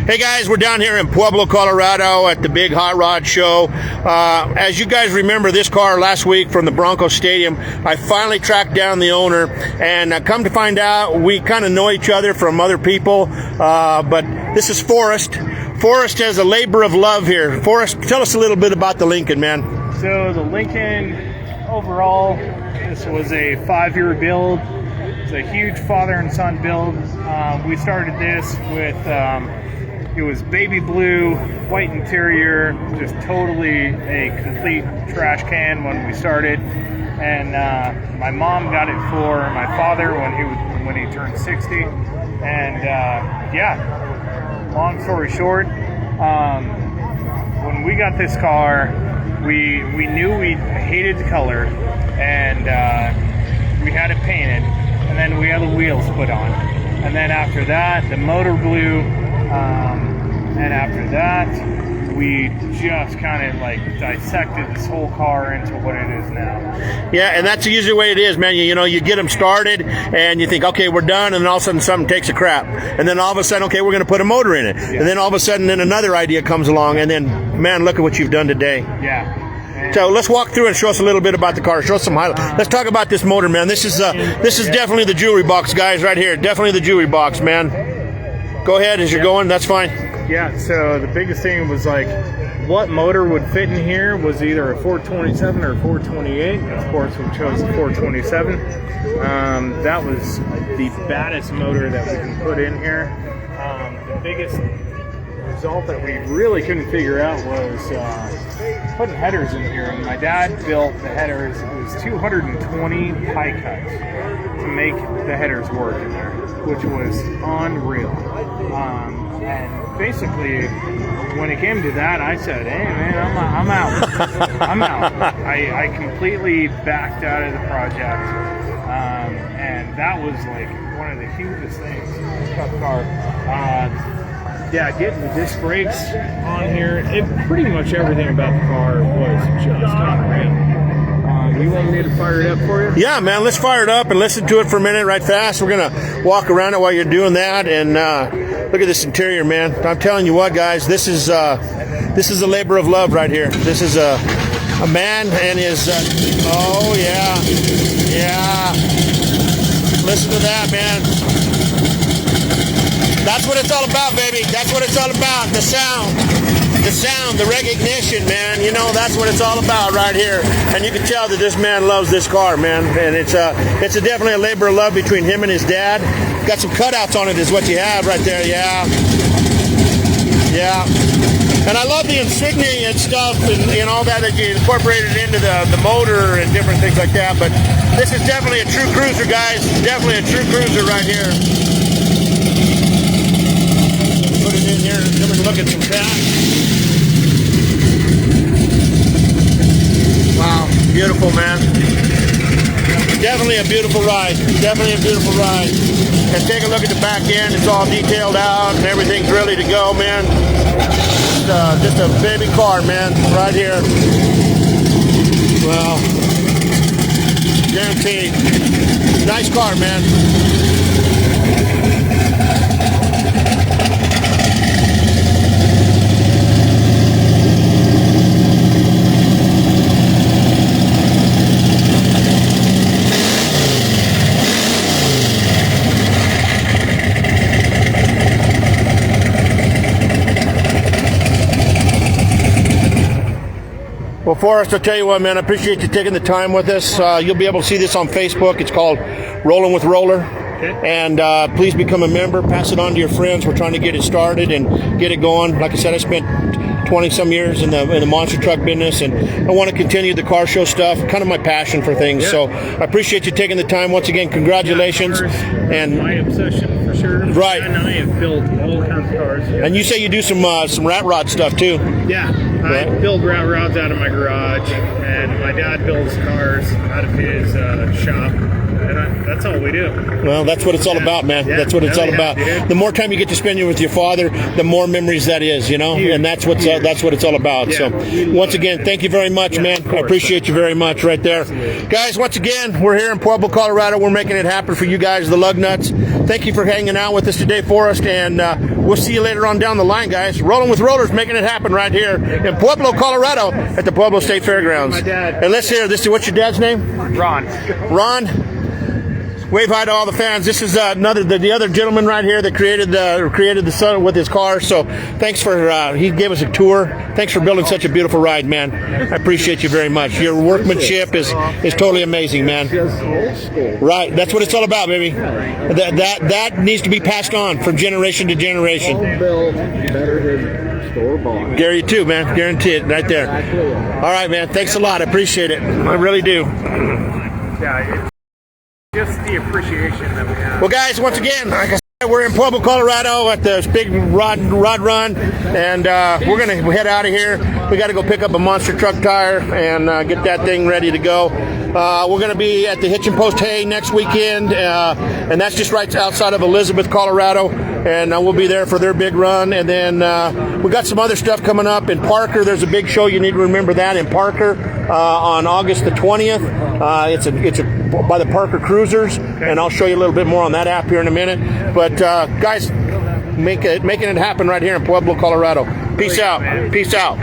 Hey guys, we're down here in Pueblo, Colorado at the big hot rod show. As you guys remember this car last week from the Broncos Stadium, I finally tracked down the owner, and come to find out we kind of know each other from other people, but this is Forrest. Forrest has a labor of love here. Forrest, tell us a little bit about the Lincoln, man. So the Lincoln, overall, this was a 5-year build. It's a huge father and son build. We started this with, it was baby blue, white interior, just totally a complete trash can when we started. And my mom got it for my father when he turned 60. And yeah, long story short, when we got this car, we knew we hated the color, and we had it painted, and then we had the wheels put on, and then after that the motor blew, and after that we just kind of like dissected this whole car into what it is now. Yeah, and that's the usual way it is, man. You know, you get them started and you think, okay, we're done, and then all of a sudden something takes a crap, and then all of a sudden, okay, we're going to put a motor in it, yeah. And then all of a sudden then another idea comes along, and then, man, look at what you've done today. Yeah. So let's walk through and show us a little bit about the car. Show us some highlights. Let's talk about this motor, man. This is definitely the jewelry box, guys, right here. Definitely the jewelry box, man. Go ahead as you're going. That's fine. Yeah, so the biggest thing was like what motor would fit in here was either a 427 or a 428. Of course, we chose the 427. That was the baddest motor that we can put in here. The biggest result that we really couldn't figure out was putting headers in here. And my dad built the headers. It was 220 pie cuts to make the headers work in there, which was unreal. And basically, when it came to that, I said, hey man, I'm out. I'm out. I completely backed out of the project. And that was like one of the hugest things about the car. Yeah, getting the disc brakes on here, pretty much everything about the car was just unreal. You want me to fire it up for you? Yeah, man, let's fire it up and listen to it for a minute right fast. We're going to walk around it while you're doing that, and look at this interior, man. I'm telling you what, guys, this is a labor of love right here. This is a man and his, oh, yeah, yeah. Listen to that, man. That's what it's all about, baby. That's what it's all about. The sound, the recognition, man. You know, that's what it's all about right here. And you can tell that this man loves this car, man. And it's definitely a labor of love between him and his dad. Got some cutouts on it is what you have right there. Yeah. Yeah. And I love the insignia and stuff and all that you incorporated into the motor and different things like that. But this is definitely a true cruiser, guys. Definitely a true cruiser right here. Put it in here and then we can look at some cats. Wow, beautiful, man. Definitely a beautiful ride. Definitely a beautiful ride. And take a look at the back end. It's all detailed out and everything's ready to go, man. Just a baby car, man, right here. Well, guaranteed. Nice car, man. Well, Forrest, I'll tell you what, man, I appreciate you taking the time with us. You'll be able to see this on Facebook. It's called Rolling with Roller. Okay. And please become a member. Pass it on to your friends. We're trying to get it started and get it going. Like I said, I spent 20-some years in the monster truck business, and I want to continue the car show stuff, kind of my passion for things. Yeah. So I appreciate you taking the time. Once again, congratulations. Yeah, and my obsession for sure. Right. And I have built all kinds of cars. Yeah. And you say you do some rat rod stuff too. Yeah. I build rat rods out of my garage, and my dad builds cars out of his shop. That's all we do. Well, that's what it's all about, man. Yeah, That's what it's all about. dude. The more time you get to spend with your father, the more memories that is, you know, and that's what it's all about. Yeah. So, once again, thank you very much, man. I appreciate you very much, right there, guys. Once again, we're here in Pueblo, Colorado. We're making it happen for you guys, the lug nuts. Thank you for hanging out with us today, Forrest, and we'll see you later on down the line, guys. Rolling with Rollers, making it happen right here in Pueblo, Colorado, at the Pueblo State Fairgrounds. My dad. And let's hear this. What's your dad's name? Ron. Ron. Wave hi to all the fans. This is the other gentleman right here that created the sun with his car. So thanks for he gave us a tour. Thanks for building such a beautiful ride, man. I appreciate you very much. Your workmanship is totally amazing, man. Right, that's what it's all about, baby. That needs to be passed on from generation to generation. Gary too, man. Guarantee it, right there. All right, man. Thanks a lot. I appreciate it. I really do. Yeah. Just the appreciation that we have. Well, guys, once again, like I said, we're in Pueblo, Colorado at this big rod run, and we're going to head out of here. We got to go pick up a monster truck tire and get that thing ready to go. We're going to be at the Hitch and Post Hay next weekend, and that's just right outside of Elizabeth, Colorado. And we'll be there for their big run. And then we got some other stuff coming up in Parker. There's a big show. You need to remember that in Parker on August the 20th. It's by the Parker Cruisers, and I'll show you a little bit more on that app here in a minute. But guys, making it happen right here in Pueblo, Colorado. Peace out. Peace out.